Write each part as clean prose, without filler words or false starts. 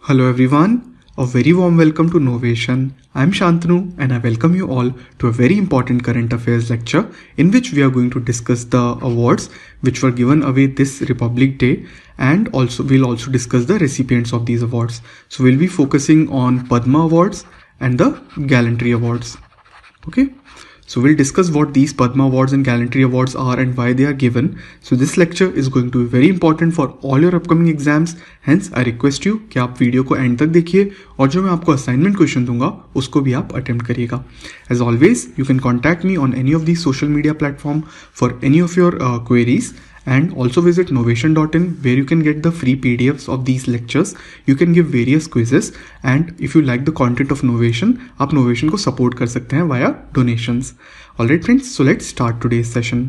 Hello everyone, a very warm welcome to Novation. I'm Shantanu and I welcome you all to a very important current affairs lecture in which we are going to discuss the awards which were given away this Republic Day, and we'll also discuss the recipients of these awards. So we'll be focusing on Padma Awards and the Gallantry Awards. Okay. So we'll discuss what these Padma Awards and Gallantry Awards are and why they are given. So this lecture is going to be very important for all your upcoming exams. Hence I request you कि आप video को and तक देखिए और जो मैं आपको assignment question दूंगा उसको भी आप अटेम्प्ट करिएगा. As always, you can contact me on any of these social media platform for any of your queries. And also visit novation.in where you can get the free PDFs of these lectures. You can give various quizzes, and if you like the content of Novation, आप Novation को support कर सकते हैं via donations. Alright friends, so let's start today's session.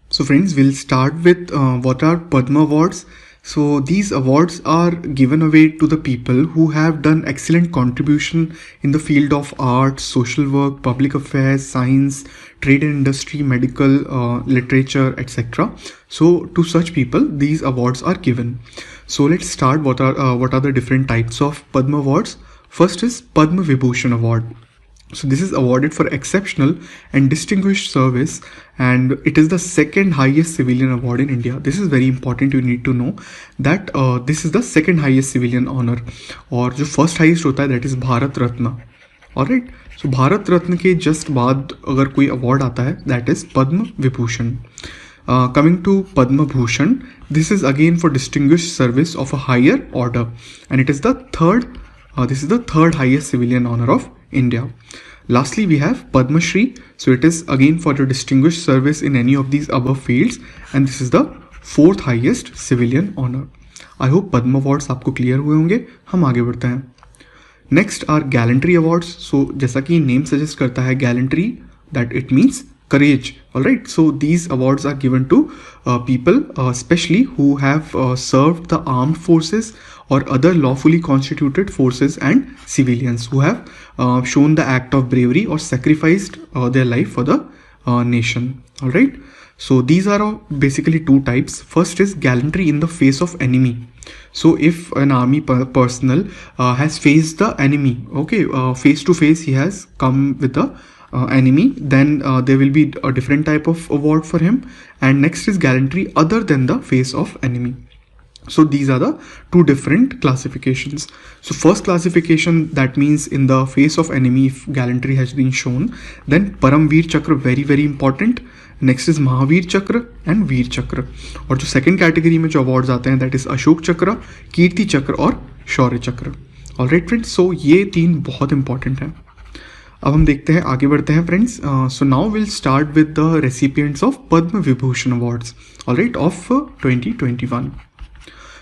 So friends, we'll start with what are Padma Awards. So these awards are given away to the people who have done excellent contribution in the field of art, social work, public affairs, science, trade and industry, medical, literature, etc. So to such people, these awards are given. So let's start. What are the different types of Padma Awards? First is Padma Vibhushan Award. So this is awarded for exceptional and distinguished service, and it is the second highest civilian award in India. This is very important. You need to know that this is the second highest civilian honor, और जो first highest होता है that is Bharat Ratna. Alright. So Bharat Ratna के just बाद अगर कोई award आता है that is Padma Vibhushan. Coming to Padma Bhushan, this is again for distinguished service of a higher order, and it is the third. This is the third highest civilian honor of India. Lastly, we have Padma Shri. So it is again for your distinguished service in any of these above fields, and this is the fourth highest civilian honor. I hope Padma Awards आपको clear हुए होंगे. हम आगे बढ़ते हैं. Next are Gallantry Awards. So जैसा कि name suggest करता है Gallantry, that it means courage. Alright, so these awards are given to people especially who have served the armed forces or other lawfully constituted forces and civilians who have shown the act of bravery or sacrificed their life for the nation. Alright, so these are basically two types. First is gallantry in the face of enemy. So if an army personnel has faced the enemy, okay, face to face, he has come with the enemy, then there will be a different type of award for him. And next is gallantry other than the face of enemy. So these are the two different classifications. So first classification, that means in the face of enemy, if gallantry has been shown, then Paramveer Chakra, very important. Next is Mahavir Chakra and Veer Chakra. और जो second category में जो awards आते हैं, that is Ashok Chakra, Kirti Chakra और Shaurya Chakra. Alright friends, so ये तीन बहुत important हैं. अब हम देखते हैं, आगे बढ़ते हैं friends. So now will start with the recipients of Padma Vibhushan awards, alright, of 2021.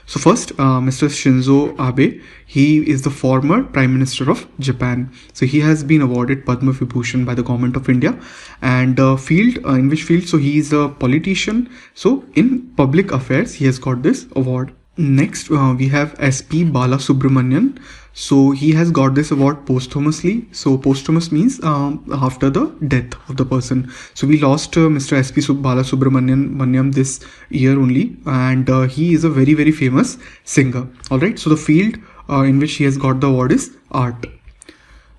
So first, Mr. Shinzo Abe, he is the former Prime Minister of Japan. So he has been awarded Padma Vibhushan by the Government of India. And in which field? So he is a politician. So in public affairs, he has got this award. Next, we have SP Balasubramanian. So he has got this award posthumously. So posthumous means after the death of the person. So we lost Mr. SP Balasubramanian this year only, and he is a very famous singer. Alright, so the field in which he has got the award is art.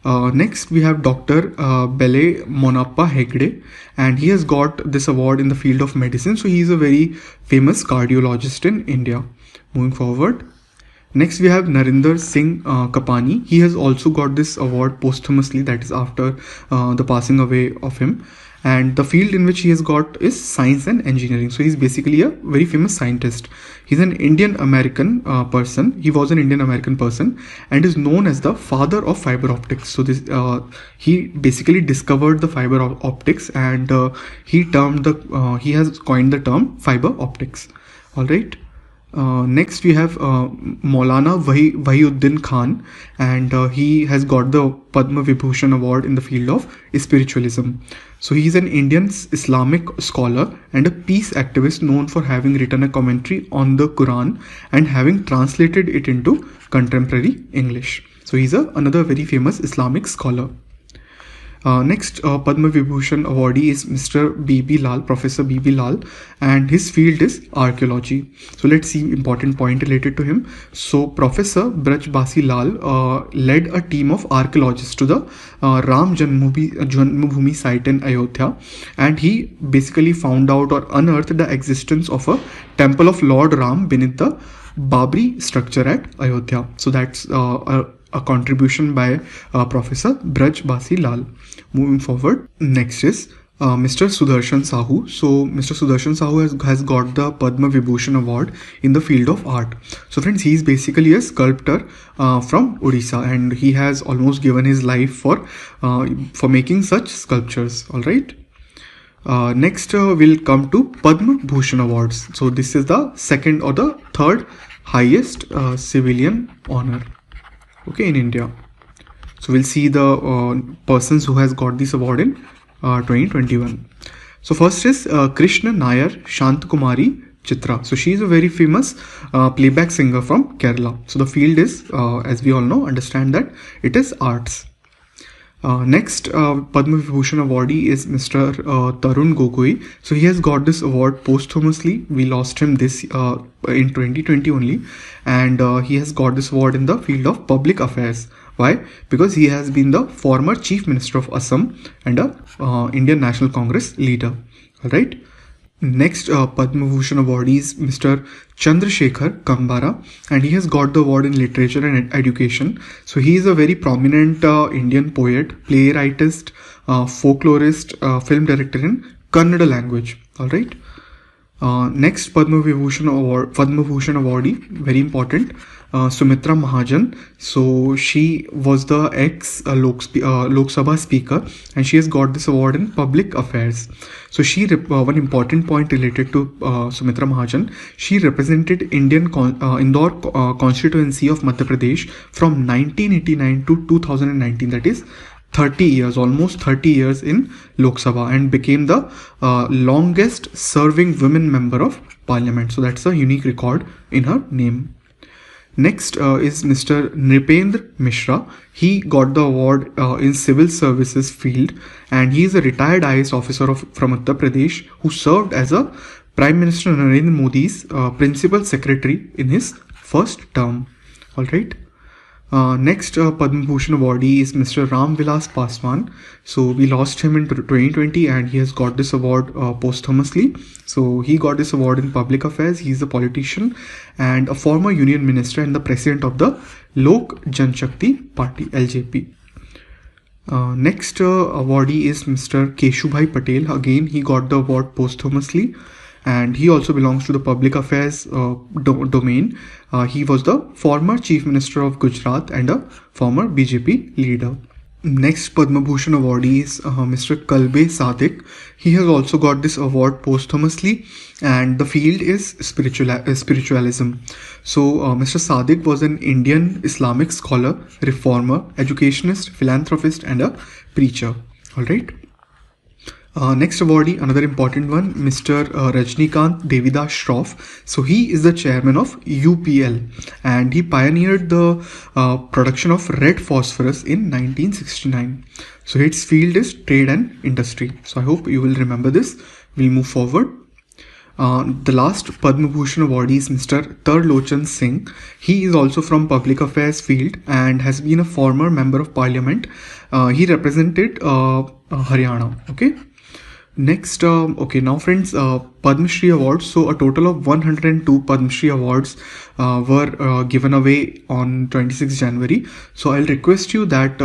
Next we have Dr. Bele Monappa Hegde, and he has got this award in the field of medicine. So he is a very famous cardiologist in India. Moving forward, next we have Narinder Singh Kapani. He has also got this award posthumously, that is after the passing away of him. And the field in which he has got is science and engineering. So he's basically a very famous scientist. He's an Indian American person. He was an Indian American person and is known as the father of fiber optics. So this he basically discovered the fiber optics, and he has coined the term fiber optics. All right. Next we have Maulana Wahiuddin Khan, and he has got the Padma Vibhushan Award in the field of spiritualism. So he is an Indian Islamic scholar and a peace activist known for having written a commentary on the Quran and having translated it into contemporary English. So he's another very famous Islamic scholar. Next Padma Vibhushan awardee is Mr. B.B. Lal, Professor B.B. Lal, and his field is archaeology. So let's see important point related to him. So Professor Braj Basi Lal led a team of archaeologists to the Ram Janmabhoomi site in Ayodhya, and he basically found out or unearthed the existence of a temple of Lord Ram beneath the Babri structure at Ayodhya. So that's a contribution by Professor Braj Basi Lal. Moving forward, next is Mr. Sudarshan Sahu. So Mr. Sudarshan Sahu has got the Padma Vibhushan award in the field of art. So friends, he is basically a sculptor from Odisha, and he has almost given his life for making such sculptures. All right. Next we'll come to Padma Bhushan awards. So this is the second or the third highest civilian honor, okay, in India. So we'll see the persons who has got this award in 2021. So first is Krishna Nair Shantkumari Chitra. So she is a very famous playback singer from Kerala. So the field is, as we all know, understand that it is arts. Next Padma Vibhushan awardee is Mr. Tarun Gogoi. So he has got this award posthumously. We lost him this in 2020 only, and he has got this award in the field of public affairs. Why? Because he has been the former Chief Minister of Assam and a Indian National Congress leader. All right. Next Padma Bhushan awardee is Mr. Chandrasekhar Kambara, and he has got the award in literature and education. So he is a very prominent Indian poet, playwrightist, folklorist, film director in Kannada language. All right. Next Padma Vibhushan awardee, very important, Sumitra Mahajan. So she was the ex Lok Sabha speaker, and she has got this award in public affairs. So she one important point related to Sumitra Mahajan, she represented Indore constituency of Madhya Pradesh from 1989 to 2019, that is 30 years, almost 30 years in Lok Sabha, and became the longest serving women member of parliament. So that's a unique record in her name. Next is Mr. Nripendra Mishra. He got the award in civil services field, and he is a retired IAS officer from Uttar Pradesh who served as a Prime Minister Narendra Modi's principal secretary in his first term. All right. Next Padma Bhushan awardee is Mr. Ram Vilas Paswan. So we lost him in 2020, and he has got this award posthumously. So he got this award in public affairs. He is a politician and a former union minister and the president of the Lok Janshakti Party, LJP. Next awardee is Mr. Keshubhai Patel. Again, he got the award posthumously, and he also belongs to the public affairs domain. He was the former Chief Minister of Gujarat and a former BJP leader. Next Padma Bhushan awardee is Mr. Kalbe Sadiq. He has also got this award posthumously, and the field is spiritualism. So Mr. Sadiq was an Indian Islamic scholar, reformer, educationist, philanthropist, and a preacher. All right. Next awardee, another important one, Mr. Rajnikant Devidas Shroff. So he is the chairman of UPL, and he pioneered the production of red phosphorus in 1969. So its field is trade and industry. So I hope you will remember this. We'll move forward. The last Padma Bhushan awardee is Mr. Tarlochan Singh. He is also from public affairs field and has been a former member of parliament. He represented Haryana. Okay. Next, okay, now friends, Padma Shri awards. So a total of 102 Padma Shri awards were given away on 26 January. So I'll request you that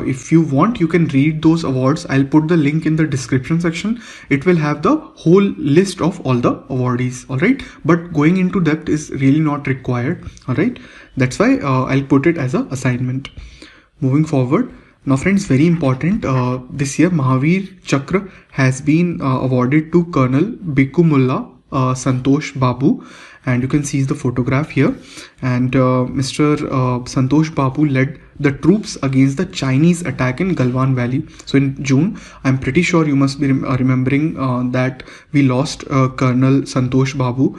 if you want, you can read those awards. I'll put the link in the description section. It will have the whole list of all the awardees. All right, but going into depth is really not required. All right, that's why I'll put it as an assignment. Moving forward. Now friends, very important, this year Mahavir Chakra has been awarded to Colonel Bhikkhu Mullah Santosh Babu, and you can see the photograph here. And Mr. Santosh Babu led the troops against the Chinese attack in Galwan Valley. So in June, I'm pretty sure you must be remembering that we lost Colonel Santosh Babu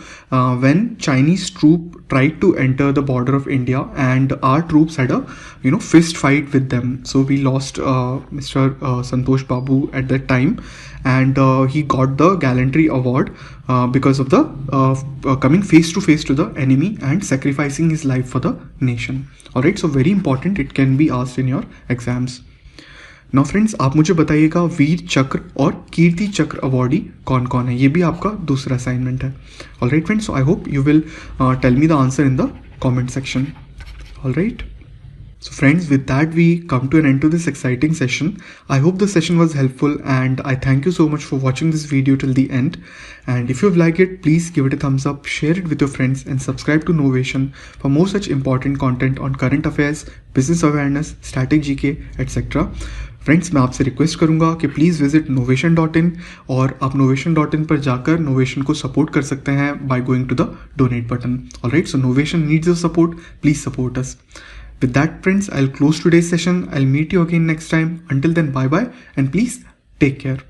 when Chinese troop tried to enter the border of India, and our troops had a fist fight with them. So we lost Mr. Santosh Babu at that time, and he got the gallantry award because of the coming face to face to the enemy and sacrificing his life for the nation. Alright, so very important, it can be asked in your exams. Now friends, आप मुझे बताइएगा वीर चक्र और कीर्ति चक्र awardee कौन कौन है, ये भी आपका दूसरा असाइनमेंट है. Alright friends, so I hope you will tell me the answer in the comment section. Alright, so friends, with that we come to an end to this exciting session. I hope the session was helpful, and I thank you so much for watching this video till the end. And if you've liked it, please give it a thumbs up, share it with your friends, and subscribe to Novation for more such important content on current affairs, business awareness, static GK, etc. Friends, मैं आपसे request करूंगा कि please visit novation.in, और आप novation.in पर जाकर novation को support कर सकते हैं by going to the donate button. Alright, so Novation needs your support, please support us. With that friends, I'll close today's session. I'll meet you again next time. Until then, bye bye, and please take care.